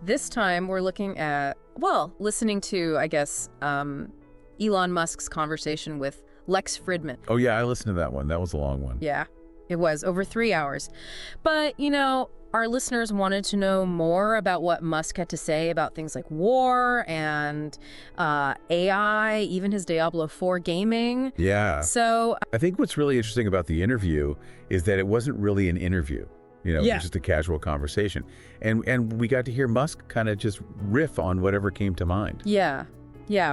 This time we're looking at, well, listening to, I guess, Elon Musk's conversation with Lex Fridman. Oh, yeah, I listened to that one. That was a long one. Yeah, it was over 3 hours. But, our listeners wanted to know more about what Musk had to say about things like war and AI, even his Diablo 4 gaming. Yeah. So, I think what's really interesting about the interview is that it wasn't really an interview. It was just a casual conversation. And we got to hear Musk kind of just riff on whatever came to mind. yeah,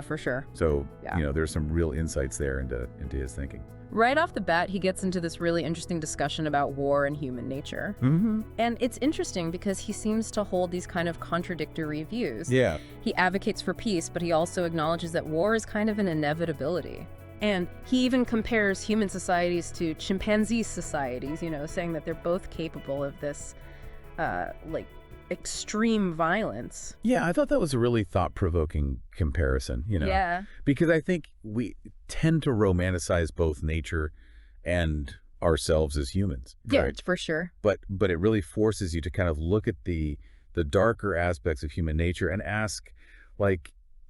for sure. So, Yeah. there's some real insights there into his thinking. Right off the bat, he gets into this really interesting discussion about war and human nature. Mm-hmm. And it's interesting because he seems to hold these kind of contradictory views. Yeah. He advocates for peace, but he also acknowledges that war is kind of an inevitability. And he even compares human societies to chimpanzee societies, saying that they're both capable of this, extreme violence. Yeah, I thought that was a really thought-provoking comparison, Yeah. Because I think we tend to romanticize both nature and ourselves as humans. Yeah, Right? for sure. But it really forces you to kind of look at the darker aspects of human nature and ask,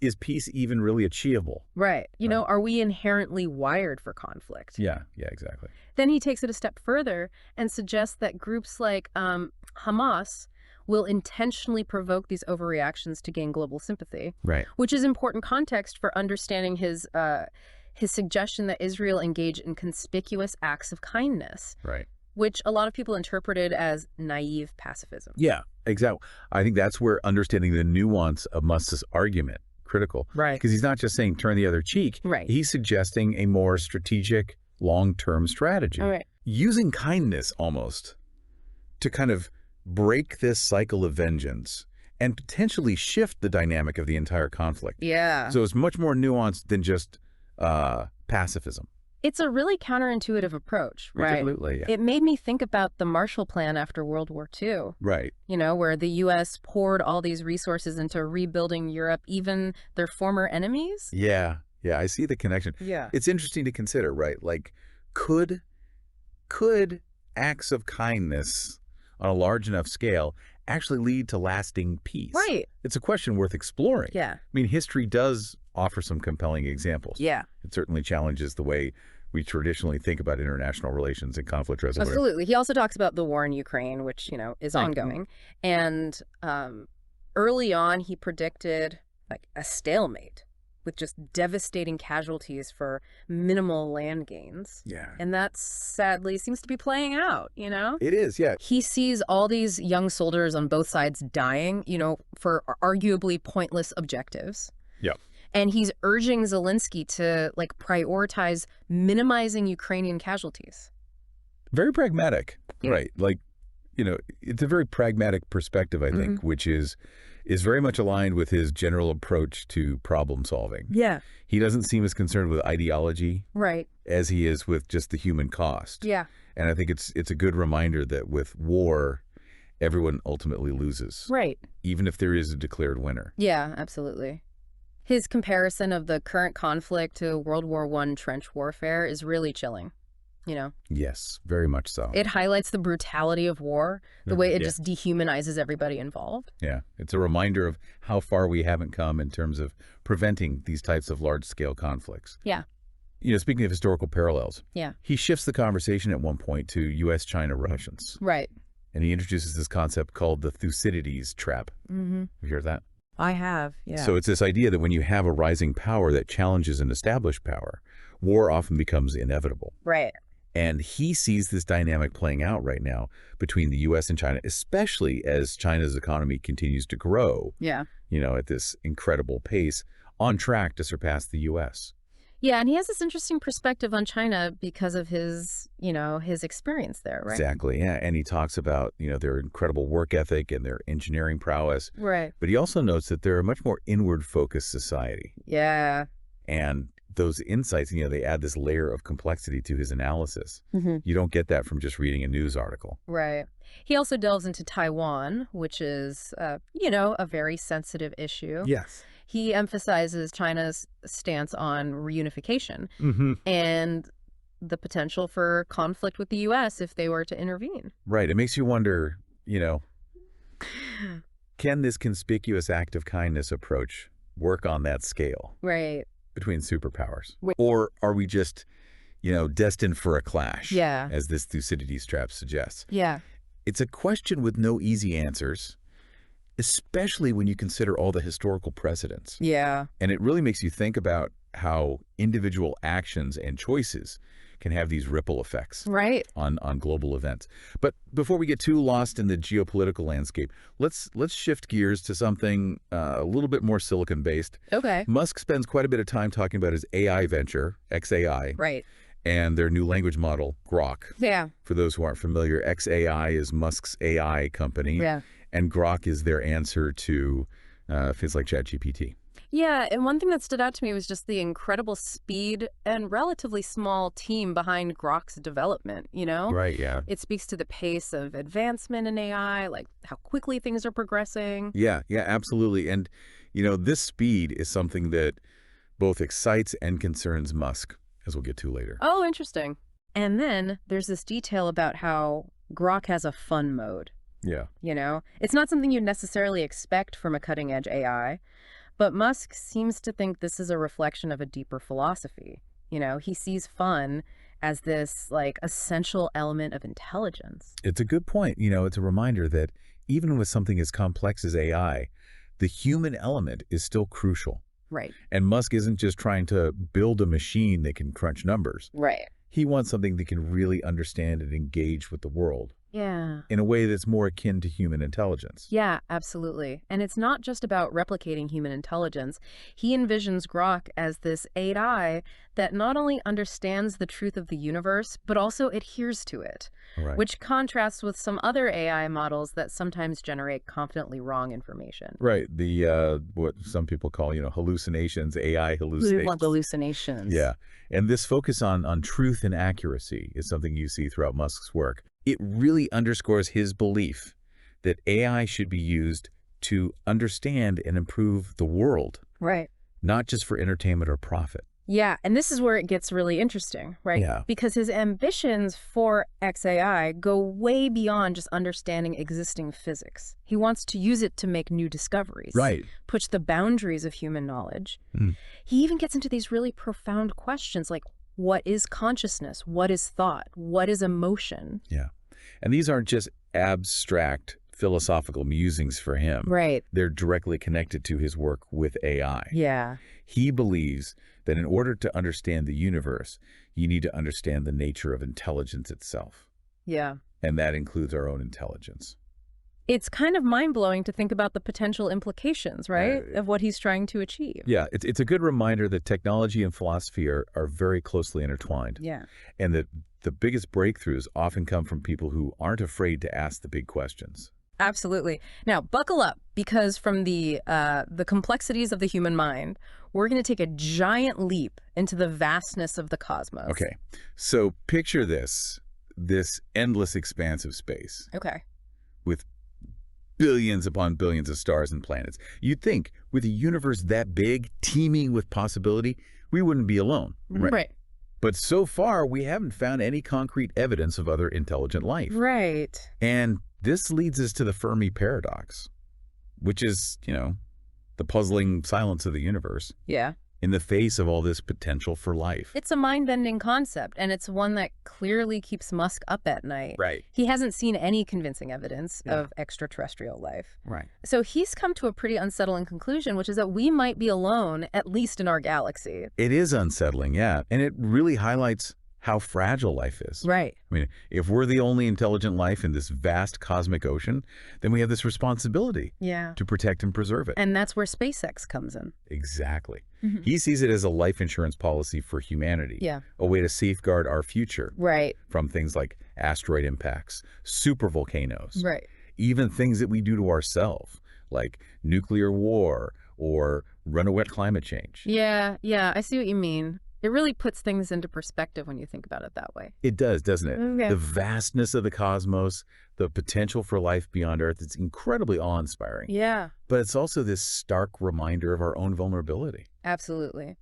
is peace even really achievable? Right. Are we inherently wired for conflict? Yeah, exactly. Then he takes it a step further and suggests that groups like Hamas will intentionally provoke these overreactions to gain global sympathy, Right. which is important context for understanding his suggestion that Israel engage in conspicuous acts of kindness, Right. which a lot of people interpreted as naive pacifism. Yeah, exactly. I think that's where understanding the nuance of Musk's argument critical. Right. Because he's not just saying turn the other cheek. Right. He's suggesting a more strategic, long-term strategy. All right. Using kindness almost to kind of break this cycle of vengeance and potentially shift the dynamic of the entire conflict. Yeah. So it's much more nuanced than just pacifism. It's a really counterintuitive approach, right? Absolutely, yeah. It made me think about the Marshall Plan after World War II. Right. Where the U.S. poured all these resources into rebuilding Europe, even their former enemies. Yeah, I see the connection. Yeah. It's interesting to consider, right? Could acts of kindness on a large enough scale actually lead to lasting peace? Right. It's a question worth exploring. Yeah. I mean, history does offer some compelling examples. Yeah. It certainly challenges the way we traditionally think about international relations and conflict resolution. Absolutely. He also talks about the war in Ukraine, which, is Right. ongoing. And early on, he predicted a stalemate with just devastating casualties for minimal land gains. Yeah. And that sadly seems to be playing out, It is, yeah. He sees all these young soldiers on both sides dying, for arguably pointless objectives. Yeah. And he's urging Zelensky to prioritize minimizing Ukrainian casualties. Very pragmatic. Yeah. Right. It's a very pragmatic perspective, I think, which is very much aligned with his general approach to problem solving. Yeah. He doesn't seem as concerned with ideology Right. as he is with just the human cost. Yeah. And I think it's a good reminder that with war, everyone ultimately loses, Right. even if there is a declared winner. Yeah, absolutely. His comparison of the current conflict to World War I trench warfare is really chilling. Yes, very much so. It highlights the brutality of war, the way it Yeah. just dehumanizes everybody involved. Yeah, it's a reminder of how far we haven't come in terms of preventing these types of large-scale conflicts. Yeah. Speaking of historical parallels, Yeah. he shifts the conversation at one point to U.S.-China relations, Right. and he introduces this concept called the Thucydides trap. Mm-hmm. Have you heard that? I have. Yeah. So it's this idea that when you have a rising power that challenges an established power, war often becomes inevitable. Right. And he sees this dynamic playing out right now between the U.S. and China, especially as China's economy continues to grow, Yeah. at this incredible pace, on track to surpass the U.S. Yeah, and he has this interesting perspective on China because of his, his experience there, right? Exactly, yeah. And he talks about, their incredible work ethic and their engineering prowess. Right. But he also notes that they're a much more inward-focused society. Yeah. And those insights, they add this layer of complexity to his analysis. Mm-hmm. You don't get that from just reading a news article. Right. He also delves into Taiwan, which is, a very sensitive issue. Yes. He emphasizes China's stance on reunification Mm-hmm. and the potential for conflict with the U.S. if they were to intervene. Right. It makes you wonder, Can this conspicuous act of kindness approach work on that scale Right. between superpowers? Wait. Or are we just, destined for a clash, Yeah. as this Thucydides trap suggests? Yeah. It's a question with no easy answers, especially when you consider all the historical precedents. Yeah. And it really makes you think about how individual actions and choices can have these ripple effects Right. on global events. But before we get too lost in the geopolitical landscape, let's shift gears to something a little bit more silicon-based. Okay. Musk spends quite a bit of time talking about his AI venture, XAI, Right. and their new language model, Grok. Yeah. For those who aren't familiar, XAI is Musk's AI company, Yeah. and Grok is their answer to things like ChatGPT. Yeah, and one thing that stood out to me was just the incredible speed and relatively small team behind Grok's development, Right, yeah. It speaks to the pace of advancement in AI, like how quickly things are progressing. Yeah, absolutely. And, this speed is something that both excites and concerns Musk, as we'll get to later. Oh, interesting. And then there's this detail about how Grok has a fun mode. Yeah. It's not something you'd necessarily expect from a cutting-edge AI, but Musk seems to think this is a reflection of a deeper philosophy. He sees fun as this, essential element of intelligence. It's a good point. It's a reminder that even with something as complex as AI, the human element is still crucial. Right. And Musk isn't just trying to build a machine that can crunch numbers. Right. He wants something that can really understand and engage with the world Yeah. in a way that's more akin to human intelligence. Yeah, absolutely. And it's not just about replicating human intelligence. He envisions Grok as this AI that not only understands the truth of the universe, but also adheres to it, Right. which contrasts with some other AI models that sometimes generate confidently wrong information. Right. The what some people call, hallucinations, AI hallucinations. Hallucinations. Yeah. And this focus on truth and accuracy is something you see throughout Musk's work. It really underscores his belief that AI should be used to understand and improve the world, Right. not just for entertainment or profit. Yeah, and this is where it gets really interesting, right? Yeah. Because his ambitions for XAI go way beyond just understanding existing physics. He wants to use it to make new discoveries. Right. Push the boundaries of human knowledge. Mm. He even gets into these really profound questions like, what is consciousness? What is thought? What is emotion? Yeah. And these aren't just abstract philosophical musings for him. Right. They're directly connected to his work with AI. Yeah. He believes that in order to understand the universe, you need to understand the nature of intelligence itself. Yeah. And that includes our own intelligence. It's kind of mind-blowing to think about the potential implications, right, of what he's trying to achieve. Yeah, it's a good reminder that technology and philosophy are very closely intertwined. Yeah. And that the biggest breakthroughs often come from people who aren't afraid to ask the big questions. Absolutely. Now, buckle up, because from the complexities of the human mind, we're going to take a giant leap into the vastness of the cosmos. Okay, so picture this endless expanse of space Okay. with billions upon billions of stars and planets. You'd think with a universe that big, teeming with possibility, we wouldn't be alone. Right. But so far, we haven't found any concrete evidence of other intelligent life. Right. And this leads us to the Fermi paradox, which is, the puzzling silence of the universe Yeah. in the face of all this potential for life. It's a mind-bending concept, and it's one that clearly keeps Musk up at night. Right. He hasn't seen any convincing evidence of extraterrestrial life. Right. So he's come to a pretty unsettling conclusion, which is that we might be alone, at least in our galaxy. It is unsettling, yeah. And it really highlights how fragile life is. Right. I mean, if we're the only intelligent life in this vast cosmic ocean, then we have this responsibility Yeah. to protect and preserve it. And that's where SpaceX comes in. Exactly. Mhm. He sees it as a life insurance policy for humanity. Yeah. A way to safeguard our future Right. from things like asteroid impacts, supervolcanoes, Right. even things that we do to ourselves, like nuclear war or runaway climate change. Yeah. Yeah. I see what you mean. It really puts things into perspective when you think about it that way. It does, doesn't it? Okay. The vastness of the cosmos, the potential for life beyond Earth, it's incredibly awe-inspiring. Yeah. But it's also this stark reminder of our own vulnerability. Absolutely.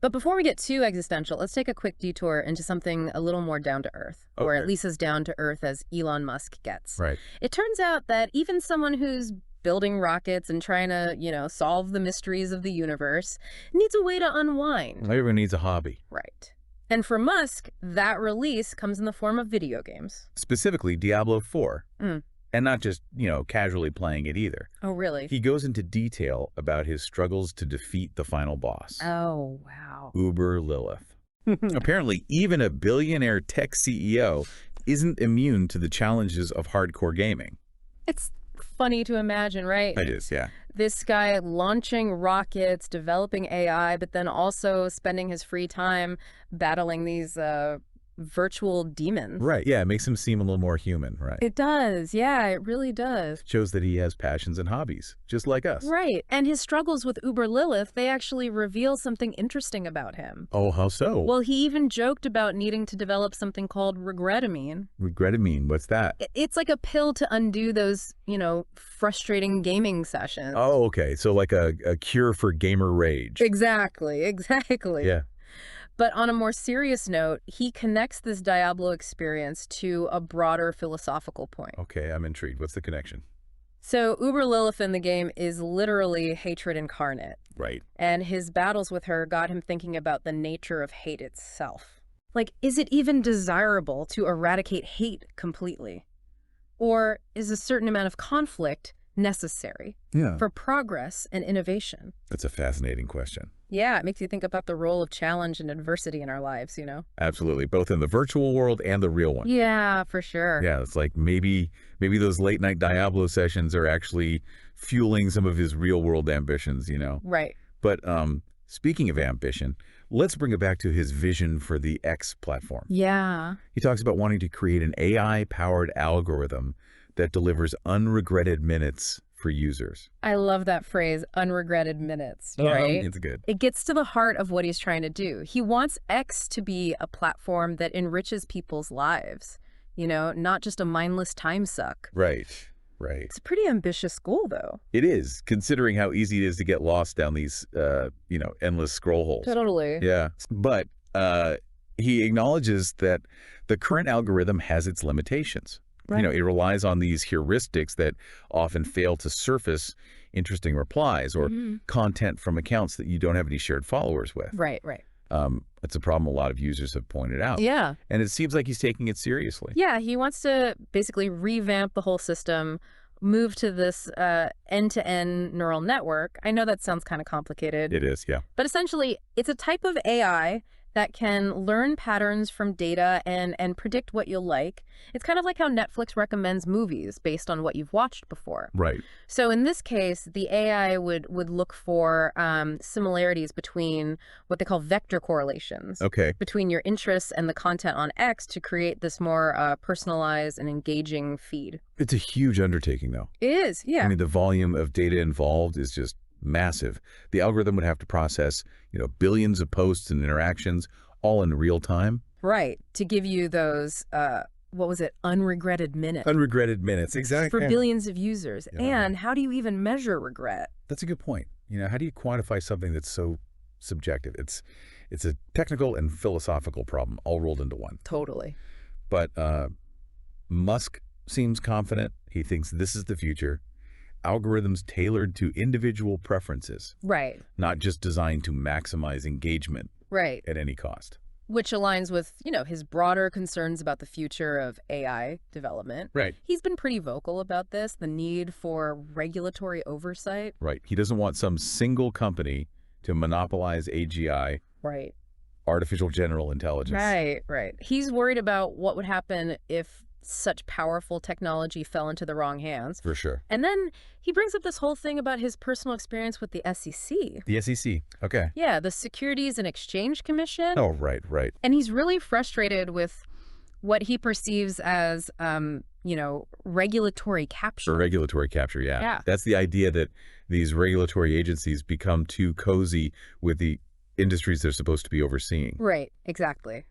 But before we get too existential, let's take a quick detour into something a little more down to earth, or Okay. at least as down to earth as Elon Musk gets. Right. It turns out that even someone who's building rockets and trying to, solve the mysteries of the universe, needs a way to unwind. Everyone needs a hobby. Right. And for Musk, that release comes in the form of video games. Specifically, Diablo 4. Mm. And not just, casually playing it either. Oh, really? He goes into detail about his struggles to defeat the final boss. Oh, wow. Uber Lilith. Apparently, even a billionaire tech CEO isn't immune to the challenges of hardcore gaming. It's funny to imagine, right? It is, yeah. This guy launching rockets, developing AI, but then also spending his free time battling these virtual demons. Right, yeah, it makes him seem a little more human, right? It does, yeah, it really does. Shows that he has passions and hobbies, just like us. Right, and his struggles with Uber Lilith, they actually reveal something interesting about him. Oh, how so? Well, he even joked about needing to develop something called regretamine. Regretamine, what's that? It's like a pill to undo those, frustrating gaming sessions. Oh, okay, so like a cure for gamer rage. Exactly. Yeah. But on a more serious note, he connects this Diablo experience to a broader philosophical point. Okay, I'm intrigued. What's the connection? So Uber Lilith in the game is literally hatred incarnate. Right. And his battles with her got him thinking about the nature of hate itself. Like, is it even desirable to eradicate hate completely? Or is a certain amount of conflict necessary for progress and innovation? That's a fascinating question. Yeah, it makes you think about the role of challenge and adversity in our lives, Absolutely, both in the virtual world and the real one. Yeah, for sure. Yeah, it's like maybe those late night Diablo sessions are actually fueling some of his real world ambitions, Right. But speaking of ambition, let's bring it back to his vision for the X platform. Yeah. He talks about wanting to create an AI-powered algorithm that delivers unregretted minutes for users. I love that phrase, unregretted minutes, right? It's good. It gets to the heart of what he's trying to do. He wants X to be a platform that enriches people's lives, not just a mindless time suck. Right. It's a pretty ambitious goal, though. It is, considering how easy it is to get lost down these, endless scroll holes. Totally. Yeah. But he acknowledges that the current algorithm has its limitations. Right. It relies on these heuristics that often fail to surface interesting replies or content from accounts that you don't have any shared followers with. Right. It's a problem a lot of users have pointed out. Yeah. And it seems like he's taking it seriously. Yeah, he wants to basically revamp the whole system, move to this end-to-end neural network. I know that sounds kind of complicated. It is, yeah. But essentially, it's a type of AI that can learn patterns from data and predict what you'll like. It's kind of like how Netflix recommends movies based on what you've watched before. Right. So in this case, the AI would look for similarities between what they call vector correlations. Okay. Between your interests and the content on X to create this more personalized and engaging feed. It's a huge undertaking, though. It is, yeah. I mean, the volume of data involved is just massive. The algorithm would have to process, billions of posts and interactions all in real time. Right. To give you those, unregretted minutes. Unregretted minutes, exactly. For billions of users. Yeah. And how do you even measure regret? That's a good point. How do you quantify something that's so subjective? It's a technical and philosophical problem all rolled into one. Totally. But Musk seems confident. He thinks this is the future. Algorithms tailored to individual preferences. Right. Not just designed to maximize engagement. Right. At any cost. Which aligns with, his broader concerns about the future of AI development. Right. He's been pretty vocal about this, the need for regulatory oversight. Right. He doesn't want some single company to monopolize AGI. Right. Artificial general intelligence. Right. He's worried about what would happen if such powerful technology fell into the wrong hands. For sure. And then he brings up this whole thing about his personal experience with the SEC. The SEC. Okay. Yeah, the Securities and Exchange Commission. Oh, right. And he's really frustrated with what he perceives as, regulatory capture. For regulatory capture, yeah. Yeah. That's the idea that these regulatory agencies become too cozy with the industries they're supposed to be overseeing. Right. Exactly.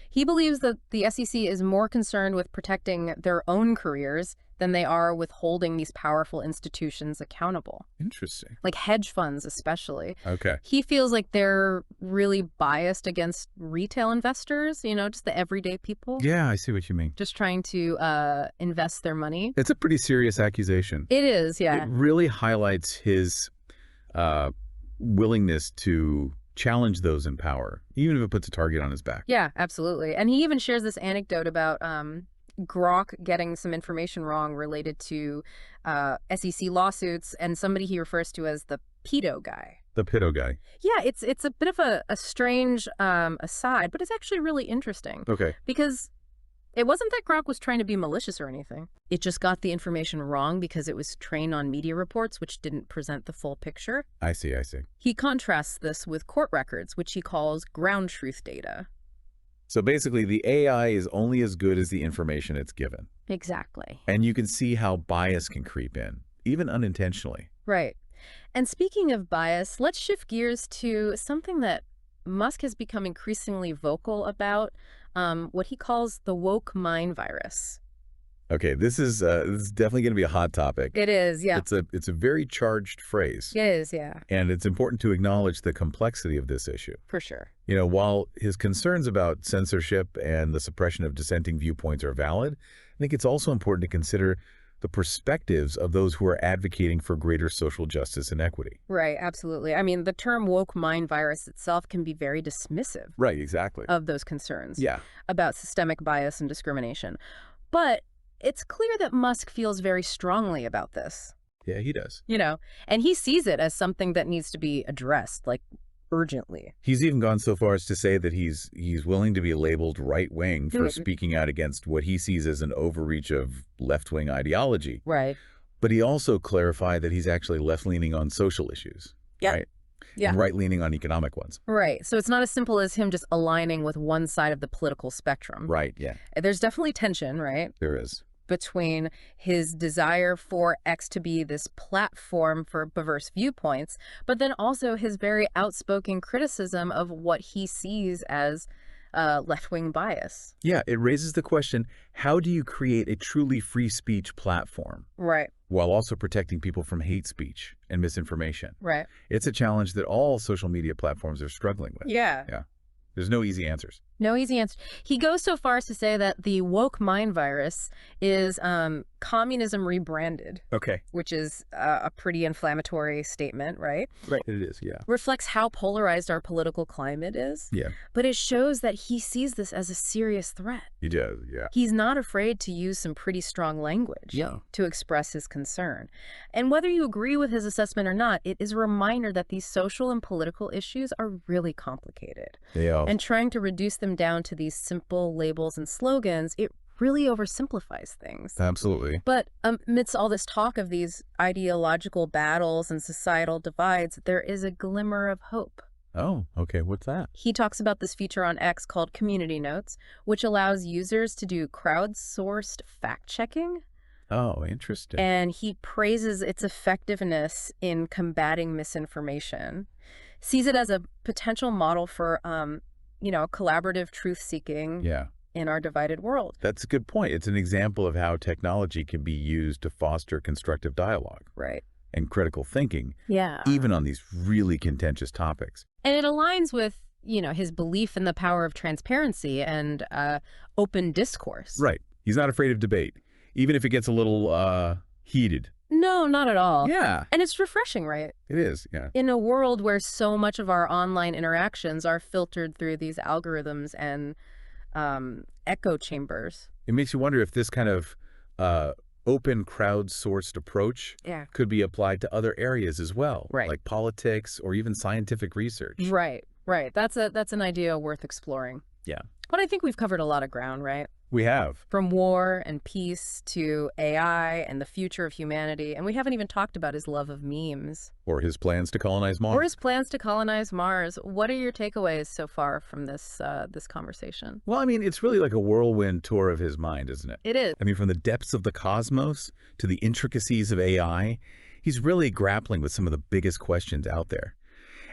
He believes that the SEC is more concerned with protecting their own careers than they are with holding these powerful institutions accountable, Interesting. like hedge funds especially. Okay. He feels like they're really biased against retail investors, just the everyday people, Yeah, I see what you mean. just trying to invest their money. It's a pretty serious accusation. It is, It yeah. really highlights his uh, willingness to challenge those in power, even if it puts a target on his back. Yeah, absolutely. And he even shares this anecdote about Grok getting some information wrong related to SEC lawsuits and somebody he refers to as the pedo guy. The pedo guy. Yeah, it's a bit of a strange aside, but it's actually really interesting Okay. because it wasn't that Grok was trying to be malicious or anything. It just got the information wrong because it was trained on media reports, which didn't present the full picture. I see. He contrasts this with court records, which he calls ground truth data. So basically, the AI is only as good as the information it's given. Exactly. And you can see how bias can creep in, even unintentionally. Right. And speaking of bias, let's shift gears to something that Musk has become increasingly vocal about, what he calls the woke mind virus. Okay, this is definitely going to be a hot topic. It is, yeah. It's a very charged phrase. It is, yeah, And it's important to acknowledge the complexity of this issue. for sure. While his concerns about censorship and the suppression of dissenting viewpoints are valid, I think it's also important to consider the perspectives of those who are advocating for greater social justice and equity. Right, absolutely. I mean, the term woke mind virus itself can be very dismissive Right, exactly. of those concerns Yeah. about systemic bias and discrimination. But it's clear that Musk feels very strongly about this, Yeah, he does. and he sees it as something that needs to be addressed, like, urgently. He's even gone so far as to say that he's willing to be labeled right-wing for speaking out against what he sees as an overreach of left-wing ideology. Right. But he also clarified that he's actually left-leaning on social issues, Yep. right? Yeah. And right-leaning on economic ones. Right. So it's not as simple as him just aligning with one side of the political spectrum. Right, yeah, There's definitely tension, right, there is. between his desire for X to be this platform for diverse viewpoints, but then also his very outspoken criticism of what he sees as left-wing bias. Yeah, it raises the question, how do you create a truly free speech platform Right. while also protecting people from hate speech and misinformation? Right. It's a challenge that all social media platforms are struggling with. Yeah. Yeah. There's no easy answers. No easy answer. He goes so far as to say that the woke mind virus is communism rebranded, Okay. which is a pretty inflammatory statement, right? Right. It is, yeah. Reflects how polarized our political climate is. Yeah, But it shows that he sees this as a serious threat. he does, yeah. He's not afraid to use some pretty strong language to express his concern. And whether you agree with his assessment or not, it is a reminder that these social and political issues are really complicated. They are. And trying to reduce them down to these simple labels and slogans, it really oversimplifies things. Absolutely. But amidst all this talk of these ideological battles and societal divides, there is a glimmer of hope. Oh, okay. What's that? He talks about this feature on X called Community Notes, which allows users to do crowdsourced fact-checking. Oh, interesting. And he praises its effectiveness in combating misinformation, sees it as a potential model for, collaborative truth-seeking Yeah, in our divided world. that's a good point. It's an example of how technology can be used to foster constructive dialogue Right. and critical thinking, Yeah. even on these really contentious topics. And it aligns with, his belief in the power of transparency and open discourse. Right. He's not afraid of debate, even if it gets a little heated. No, not at all. Yeah, And it's refreshing, right? it is. Yeah. In a world where so much of our online interactions are filtered through these algorithms and echo chambers. It makes you wonder if this kind of open crowdsourced approach Yeah. could be applied to other areas as well, Right. like politics or even scientific research. Right. That's an idea worth exploring. Yeah. But I think we've covered a lot of ground, right? We have. From war and peace to AI and the future of humanity. And we haven't even talked about his love of memes. Or his plans to colonize Mars. Or his plans to colonize Mars. What are your takeaways so far from this conversation? Well, I mean, it's really like a whirlwind tour of his mind, isn't it? It is. I mean, from the depths of the cosmos to the intricacies of AI, he's really grappling with some of the biggest questions out there.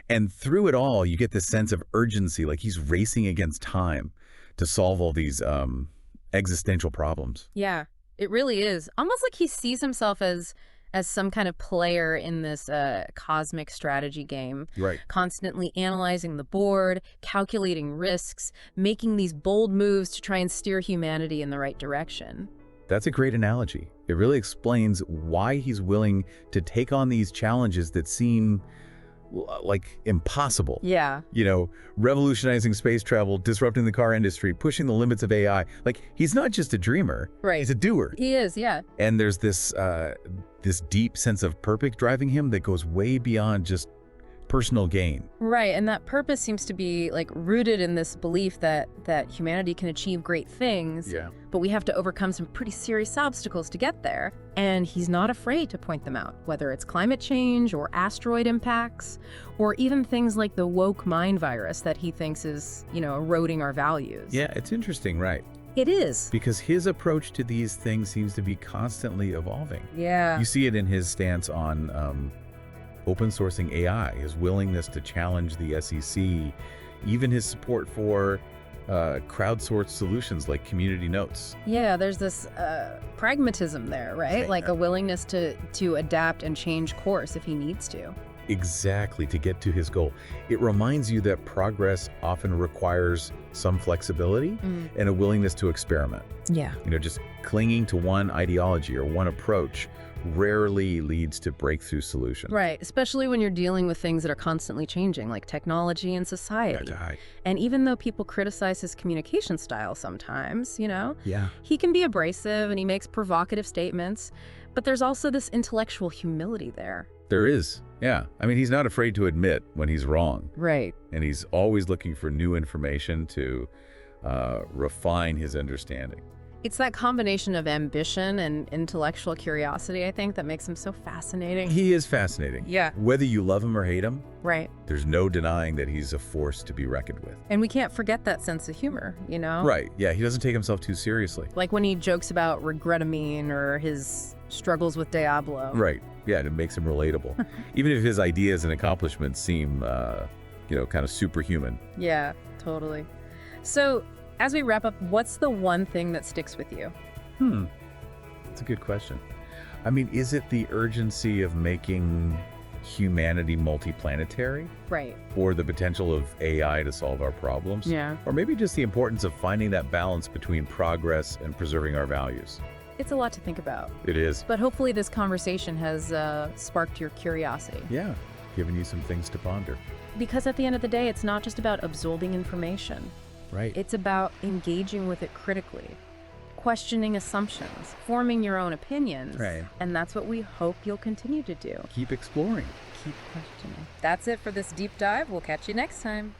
And through it all, you get this sense of urgency, like he's racing against time to solve all these existential problems. Yeah. It really is. Almost like he sees himself as some kind of player in this cosmic strategy game, Right. constantly analyzing the board, calculating risks, making these bold moves to try and steer humanity in the right direction. That's a great analogy. It really explains why he's willing to take on these challenges that seem like impossible. Yeah. You know, revolutionizing space travel, disrupting the car industry, pushing the limits of AI. Like, he's not just a dreamer. Right. He's a doer. He is, yeah. And there's this deep sense of purpose driving him that goes way beyond just personal gain. Right, and that purpose seems to be like rooted in this belief that humanity can achieve great things, Yeah. but we have to overcome some pretty serious obstacles to get there. And he's not afraid to point them out, whether it's climate change or asteroid impacts, or even things like the woke mind virus that he thinks is, eroding our values. Yeah, it's interesting, right? It is. Because his approach to these things seems to be constantly evolving. Yeah. You see it in his stance on open sourcing AI, his willingness to challenge the SEC, even his support for crowdsourced solutions like community notes. Yeah, there's this pragmatism there, right? Like a willingness to adapt and change course if he needs to. Exactly, to get to his goal. It reminds you that progress often requires some flexibility and a willingness to experiment. Yeah. Just clinging to one ideology or one approach rarely leads to breakthrough solutions. Right, especially when you're dealing with things that are constantly changing, like technology and society. Right. And even though people criticize his communication style sometimes, Yeah. he can be abrasive and he makes provocative statements, but there's also this intellectual humility there. There is. Yeah. I mean, he's not afraid to admit when he's wrong. Right. And he's always looking for new information to refine his understanding. It's that combination of ambition and intellectual curiosity, I think, that makes him so fascinating. He is fascinating. Yeah. Whether you love him or hate him, Right. there's no denying that he's a force to be reckoned with. And we can't forget that sense of humor, Right. Yeah, he doesn't take himself too seriously. Like when he jokes about regretamine or his struggles with Diablo. Right. Yeah, and it makes him relatable. Even if his ideas and accomplishments seem, kind of superhuman. Yeah, totally. So, as we wrap up, what's the one thing that sticks with you? That's a good question. I mean, is it the urgency of making humanity multiplanetary? Right. Or the potential of AI to solve our problems? Yeah. Or maybe just the importance of finding that balance between progress and preserving our values? It's a lot to think about. It is. But hopefully this conversation has sparked your curiosity. Yeah, giving you some things to ponder. Because at the end of the day, it's not just about absorbing information. Right. It's about engaging with it critically, questioning assumptions, forming your own opinions. Right. And that's what we hope you'll continue to do. Keep exploring. Keep questioning. That's it for this deep dive. We'll catch you next time.